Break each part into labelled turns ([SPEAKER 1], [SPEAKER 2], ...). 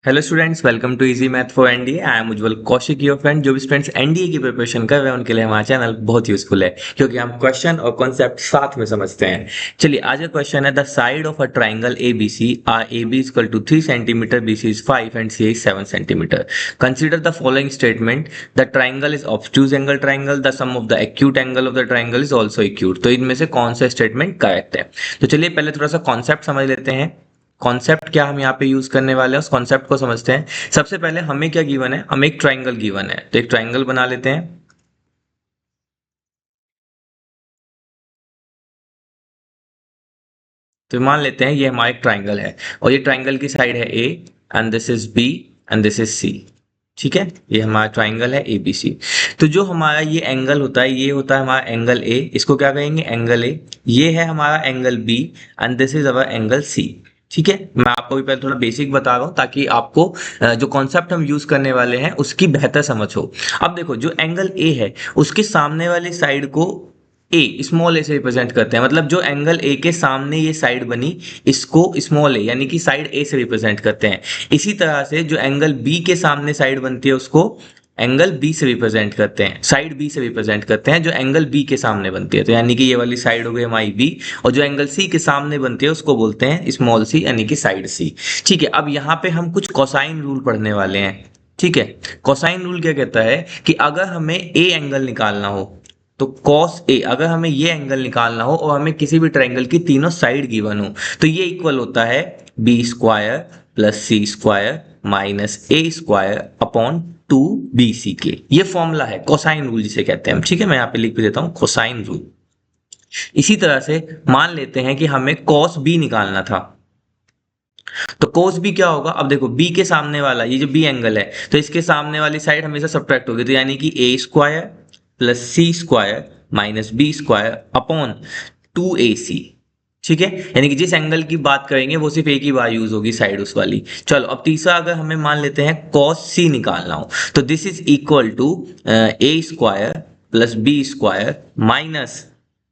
[SPEAKER 1] Hello students, welcome to easy math for NDA. I am Ujjwal Kaushik, your friend. जो भी students NDA की preparation कर रहे हैं उनके लिए हमारा चैनल बहुत यूजफुल है, क्योंकि हम क्वेश्चन और कॉन्सेप्ट साथ में समझते हैं। चलिए, आज का क्वेश्चन है the side of a triangle ABC are AB equal to 3 centimetre, BC is 5 and CA is 7 centimetre. Consider the following statement: the triangle is obtuse angle triangle, the sum of the acute angle of the triangle is also acute. तो इनमें से कौन सा statement correct है? तो चलिए पहले थोड़ा सा कॉन्सेप्ट समझ लेते हैं। कॉन्सेप्ट क्या हम यहाँ पे यूज करने वाले हैं, उस कॉन्सेप्ट को समझते हैं। सबसे पहले हमें क्या गिवन है, हमें एक ट्राइंगल गिवन है, तो एक ट्राइंगल बना लेते हैं। तो मान लेते हैं ये हमारा एक ट्राइंगल है, और ये ट्राइंगल की साइड है A and this is B and this is C। ठीक है, ये हमारा ट्राइंगल है ABC। तो जो हमारा ये एंगल होता है, ये होता है हमारा एंगल A, इसको क्या कहेंगे, एंगल A। ये है हमारा angle B and this is our angle C। ठीक है, मैं आपको भी पहले थोड़ा बेसिक बता रहा हूँ ताकि आपको जो कॉन्सेप्ट हम यूज करने वाले हैं उसकी बेहतर समझ हो। अब देखो, जो एंगल A है उसके सामने वाली साइड को ए, स्मॉल ए से रिप्रेजेंट करते हैं। मतलब जो एंगल ए के सामने ये साइड बनी, इसको स्मॉल ए यानी कि साइड ए से रिप्रेजेंट करते हैं। इसी तरह से जो एंगल बी के सामने साइड बनती है उसको एंगल बी से रिप्रेजेंट करते हैं, साइड बी से रिप्रेजेंट करते हैं जो एंगल बी के सामने बनती है। तो यानी कि ये वाली साइड हो गई हमारी बी, और जो एंगल सी के सामने बनती है उसको बोलते हैं स्मॉल सी यानी कि साइड सी। ठीक है, अब यहाँ पे हम कुछ कोसाइन रूल पढ़ने वाले हैं। ठीक है, कोसाइन रूल क्या कहता है कि अगर हमें ए एंगल निकालना हो, तो कॉस ए, अगर हमें ये एंगल निकालना हो और हमें किसी भी ट्राइंगल की तीनों साइड गिवन हो, तो ये इक्वल होता है B square plus C square minus ए स्क्वायर अपॉन 2BC के। ये फॉर्मूला है कोसाइन रूल जिसे कहते हैं हम। ठीक है, मैं यहाँ पे लिख भी देता हूँ कोसाइन रूल। इसी तरह से मान लेते हैं कि हमें कॉस बी निकालना था, तो कोस बी क्या होगा। अब देखो, बी के सामने वाला ये जो बी एंगल है, तो इसके सामने वाली साइड हमेशा सब्ट्रैक्ट होगी, तो यानी कि A square plus C square minus B square upon 2AC। ठीक है, यानी कि जिस एंगल की बात करेंगे वो सिर्फ एक ही बार यूज होगी, साइड उस वाली। चलो, अब तीसरा अगर हमें मान लेते हैं कॉस सी निकालना हो, तो this is equal to A square plus B square minus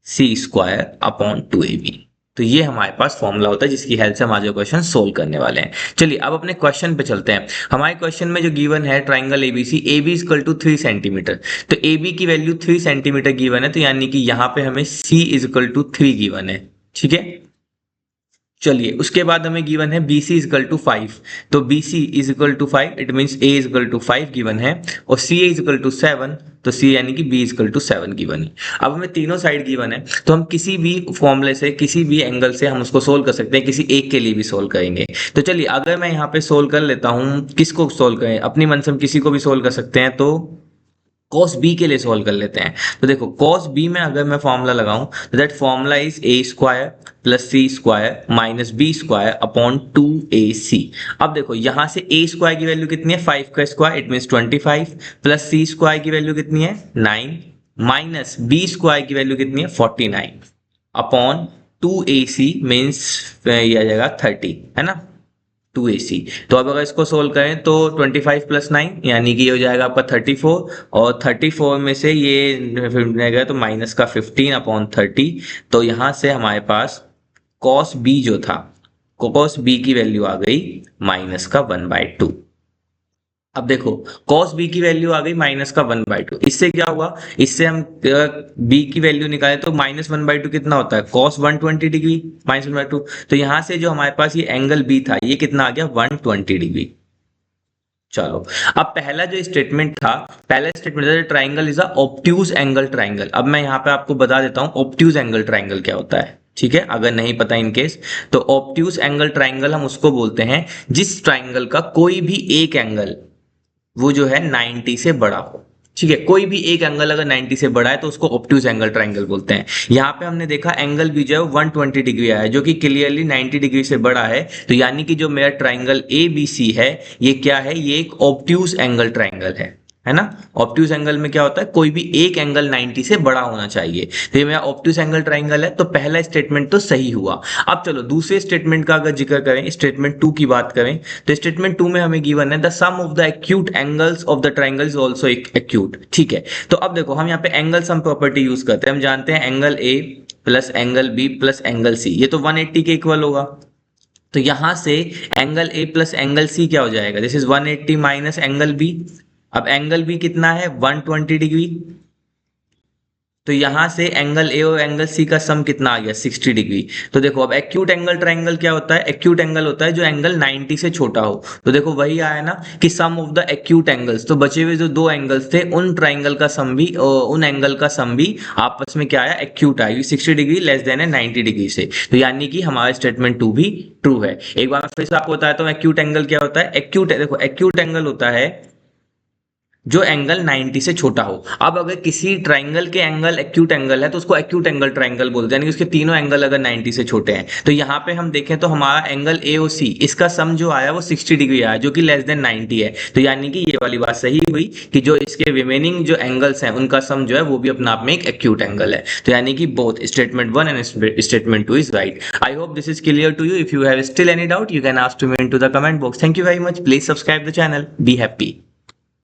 [SPEAKER 1] C square upon 2AB। तो ये हमारे पास फॉर्मूला होता है जिसकी हेल्प से हम आज क्वेश्चन सोल्व करने वाले हैं। चलिए अब अपने क्वेश्चन पे चलते हैं। हमारे क्वेश्चन में जो गिवन है triangle ABC, AB equal to 3 centimetre. तो AB की वैल्यू 3 सेंटीमीटर गिवन है, तो यानी कि यहाँ पे हमें C इक्वल टू 3 गिवन है। ठीक है, चलिए उसके बाद हमें गिवन है BC इक्वल टू 5। तो BC is equal to 5, it means A is equal to 5 given है, और CA इज इक्वल टू 7। तो C यानी कि B is equal to 7 given है। अब हमें तीनों साइड गिवन है, तो हम किसी भी फॉर्मूले से, किसी भी एंगल से हम उसको सोल्व कर सकते हैं, किसी एक के लिए भी सोल्व करेंगे। तो चलिए, अगर मैं यहाँ पे सोल्व कर लेता हूँ, किसको सोल्व करें, अपनी मन से हम किसी को भी सोल्व कर सकते हैं। तो कॉस बी के लिए सोल्व कर लेते हैं। तो देखो, कॉस बी में अगर मैं फॉर्मूला लगाऊं, तो that formula is A square plus C square minus B square upon 2AC। अब देखो, यहां से ए स्क्वायर की वैल्यू कितनी है, 5 का square, it means 25, plus C square की वैल्यू कितनी है 9, माइनस बी स्क्वायर की वैल्यू कितनी है 49 अपॉन 2AC मीन्स ये आ जाएगा 30, है ना, 2AC। तो अब अगर इसको सोल्व करें तो 25 प्लस 9 यानी कि ये हो जाएगा आपका 34, और 34 में से ये गया तो माइनस का 15 अपॉन 30। तो यहाँ से हमारे पास कॉस बी जो था, कॉस बी की वैल्यू आ गई माइनस का 1/2। अब देखो, cos b की वैल्यू आ गई माइनस का 1/2। इससे क्या हुआ, इससे हम b की वैल्यू निकालें तो माइनस 1/2 कितना होता है, cos 120 डिग्री माइनस 1/2। तो यहां से जो हमारे पास ये एंगल b था, ये कितना आ गया 120 डिग्री। चलो, अब पहला जो स्टेटमेंट था, पहला स्टेटमेंट था triangle is a obtuse angle triangle. अब मैं यहाँ पे आपको बता देता हूँ ऑब्ट्यूज एंगल ट्राइंगल क्या होता है। ठीक है, अगर नहीं पता इन केस, तो ऑब्ट्यूज एंगल ट्राइंगल हम उसको बोलते हैं जिस ट्राइंगल का कोई भी एक एंगल वो जो है 90 से बड़ा हो। ठीक है, कोई भी एक एंगल अगर 90 से बड़ा है तो उसको ऑब्ट्यूज एंगल ट्राइंगल बोलते हैं। यहाँ पे हमने देखा एंगल भी जो है 120 डिग्री आया है, जो कि क्लियरली 90 डिग्री से बड़ा है। तो यानी कि जो मेरा ट्राइंगल ABC है, ये क्या है, ये एक ऑब्ट्यूज एंगल ट्राइंगल है ना। ऑब्ट्यूज एंगल में क्या होता है, कोई भी एक एंगल 90 से बड़ा होना चाहिए। तो ये मेरा ऑब्ट्यूज एंगल ट्राइंगल है, तो पहला स्टेटमेंट तो सही हुआ। अब चलो दूसरे स्टेटमेंट का अगर जिक्र करें, स्टेटमेंट 2 की बात करें, तो स्टेटमेंट 2 में हमें गिवन है the sum of the acute angles of the triangle is also acute. ठीक है, तो अब देखो, हम यहाँ पे एंगल सम प्रॉपर्टी यूज करते हैं। हम जानते हैं angle A plus angle B plus angle C, ये तो 180 के इक्वल होगा। तो यहां से angle A plus angle C क्या हो जाएगा, this is 180 minus angle B. अब एंगल बी कितना है 120 डिग्री, तो यहां से एंगल ए और एंगल सी का सम कितना आ गया 60 डिग्री। तो देखो अब एक्यूट एंगल ट्रायंगल क्या होता है, एक्यूट एंगल होता है जो एंगल 90 से छोटा हो। तो देखो वही आया ना कि सम ऑफ द एक्यूट एंगल्स, तो बचे हुए जो दो एंगल्स थे उन ट्रायंगल का सम भी उन एंगल का सम भी आपस में क्या आया, एक्यूट आया, 60 डिग्री लेस देन है 90 डिग्री से। तो यानी कि हमारा स्टेटमेंट 2 भी ट्रू है। एक बार फिर से आपको बताता हूँ एक्यूट एंगल क्या होता है। एक्यूट देखो एक्यूट एंगल होता है जो एंगल 90 से छोटा हो। अब अगर किसी ट्राइंगल के एंगल एक्यूट एंगल है तो उसको एक्यूट एंगल ट्राइंगल बोलते हैं, यानी कि उसके तीनों एंगल अगर 90 से छोटे हैं। तो यहाँ पे हम देखें तो हमारा एंगल ए और सी इसका सम जो आया वो 60 डिग्री आया, जो कि लेस देन 90 है। तो यानी कि ये वाली बात सही हुई कि जो इसके रिमेनिंग जो एंगल्स हैं उनका सम जो है वो भी अपने आप में एक एक्यूट एंगल है। तो यानी कि both statement 1 and statement 2 is right. I hope this is clear to you. If you have still any doubt you can ask to me into the comment box. Thank you very much. Please subscribe the channel. Be happy.